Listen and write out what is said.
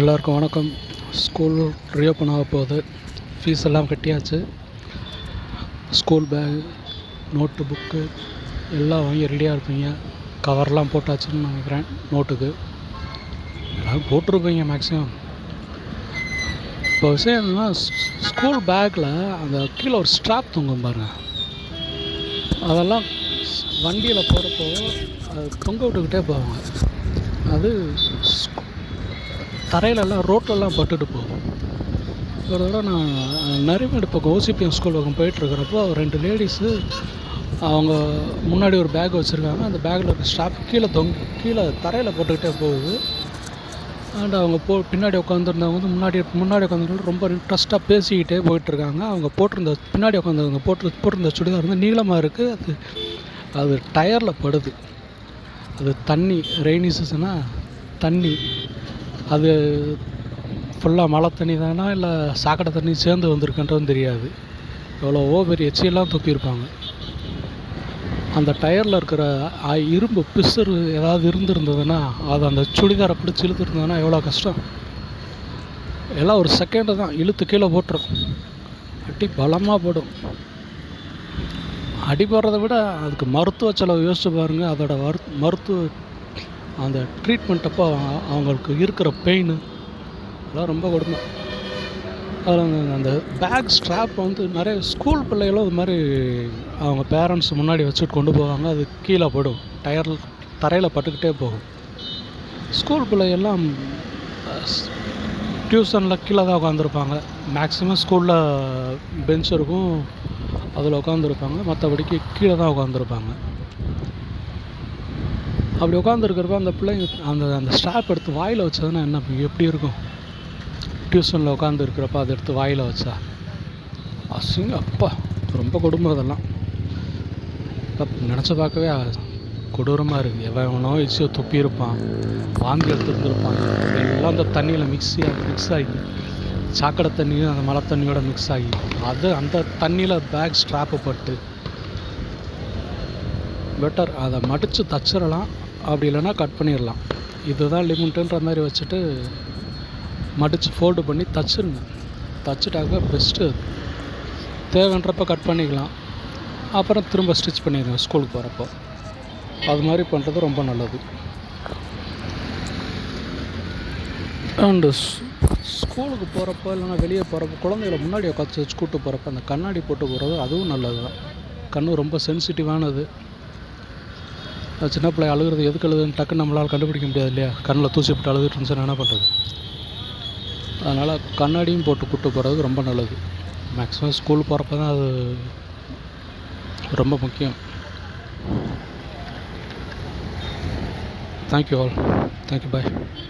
எல்லாருக்கும் வணக்கம். School reopen ஆக போகுது. ஃபீஸ் எல்லாம் கட்டியாச்சு. ஸ்கூல் பேக், நோட்டு, புக்கு எல்லாம் வாங்கி ரெடியாக இருப்பீங்க. கவர்லாம் போட்டாச்சுன்னு நினைக்கிறேன். நோட்டுக்கு எல்லோரும் போட்டிருப்பீங்க மேக்ஸிமம். இப்போ விஷயம் என்னென்னா, ஸ்கூல் பேக்கில் அந்த கீழே ஒரு ஸ்ட்ராப் தொங்கும் பாருங்கள். அதெல்லாம் வண்டியில் போகிறப்போ அது தொங்க விட்டுக்கிட்டே போவாங்க. அது தரையிலலாம் ரோட்லலாம் பட்டுட்டு போகும். ஒரு தடவை நான் நரிமேடு பக்கம் ஓசிபிஎம் ஸ்கூல் பக்கம் போயிட்டுருக்கிறப்போ 2 லேடிஸு அவங்க முன்னாடி ஒரு பேக் வச்சுருக்காங்க. அந்த பேக்கில் இருக்க ஸ்டாப் கீழே தரையில் போட்டுக்கிட்டே போகுது. அண்ட் அவங்க பின்னாடி உட்காந்துருந்தவங்க வந்து முன்னாடி உட்காந்துட்டு ரொம்ப இன்ட்ரெஸ்ட்டாக பேசிக்கிட்டே போயிட்டுருக்காங்க. அவங்க பின்னாடி உட்காந்துருங்க போட்டிருந்த சுடிதார் வந்து நீளமாக இருக்குது. அது டயரில் படுது. அது தண்ணி, ரெய்னி சீசனாக தண்ணி, அது ஃபுல்லாக மழை தண்ணி தானா இல்லை சாக்கடை தண்ணி சேர்ந்து வந்திருக்குன்றதும் தெரியாது. எவ்வளோவோ பெரிய எச்சியெல்லாம் துப்பியிருப்பாங்க. அந்த டயரில் இருக்கிற இரும்பு பிசுறு ஏதாவது இருந்திருந்ததுன்னா அது அந்த சுடிதாரை பிடிச்சி இழுத்துருந்ததுன்னா எவ்வளோ கஷ்டம். எல்லாம் ஒரு செகண்டு தான், இழுத்து கீழே போட்டுரும். அடி பலமாக போடும். அடிபடுறத விட அதுக்கு மருத்துவ செலவு யோசிச்சு பாருங்கள். அதோட மருத்துவ அந்த ட்ரீட்மெண்ட் அப்போ அவங்களுக்கு இருக்கிற பெயின் அதெல்லாம் ரொம்ப கொடுமை. அதில் அந்த பேக் ஸ்ட்ராப் வந்து நிறைய ஸ்கூல் பிள்ளைகளும் இது மாதிரி அவங்க பேரண்ட்ஸ் முன்னாடி வச்சுட்டு கொண்டு போவாங்க. அது கீழே படும், தரையில் பட்டுக்கிட்டே போகும். ஸ்கூல் பிள்ளைகள்லாம் டியூஷனில் கீழே தான் உட்காந்துருப்பாங்க. மேக்ஸிமம் ஸ்கூலில் பெஞ்ச் இருக்கும், அதில் உட்காந்துருப்பாங்க. மற்றபடிக்கு கீழே தான் உட்காந்துருப்பாங்க. அப்படி உட்காந்துருக்கிறப்ப அந்த பிள்ளைங்க அந்த ஸ்ட்ராப் எடுத்து வாயில் வச்சதுன்னா என்ன எப்படி இருக்கும்? டியூஷனில் உட்காந்துருக்கிறப்ப அதை எடுத்து வாயில் வச்சா அப்பா ரொம்ப கொடுமை. அதெல்லாம் நினச்சி பார்க்கவே கொடூரமாக இருக்குது. எவனோ இச்சியோ துப்பியிருப்பான், வாந்தி எடுத்துருந்துருப்பாங்க. எல்லாம் அந்த தண்ணியில் மிக்ஸ் ஆகி சாக்கடை தண்ணியும் அந்த மழை தண்ணியோட மிக்ஸ் ஆகி அந்த தண்ணியில் பேக் ஸ்ட்ராப்பு பட்டு பெட்டர் அதை மடித்து தச்சிடலாம். அப்படி இல்லைன்னா கட் பண்ணிடலாம். இதுதான் லிமிட்டுன்ற மாதிரி வச்சுட்டு மடித்து ஃபோல்டு பண்ணி தச்சிருங்க. தச்சுட்டாக்க பெஸ்ட்டு. தேவைன்றப்ப கட் பண்ணிக்கலாம், அப்புறம் திரும்ப ஸ்டிச் பண்ணிடுங்க ஸ்கூலுக்கு போகிறப்போ. அது மாதிரி பண்ணுறது ரொம்ப நல்லது. அண்டு ஸ்கூலுக்கு போகிறப்போ இல்லைன்னா வெளியே போகிறப்போ குழந்தைகளை முன்னாடி உட்காந்து வச்சு கூப்பிட்டு போகிறப்ப அந்த கண்ணாடி போட்டு போகிறது அதுவும் நல்லது தான். கண் ரொம்ப சென்சிட்டிவானது. சின்ன பிள்ளை அழுகிறது எதுக்கு அழுதுன்னு டக்குன்னு நம்மளால் கண்டுபிடிக்க முடியாது இல்லையா? கண்ணில் தூசி போட்டு அழுதுட்டு இருந்துச்சுன்னா என்ன பண்ணுறது? அதனால் கண்ணாடியும் போட்டு கூப்பிட்டு போகிறது ரொம்ப நல்லது. மேக்ஸிமம் ஸ்கூல் போகிறப்ப தான் அது ரொம்ப முக்கியம். Thank you all. தேங்க்யூ, பாய்.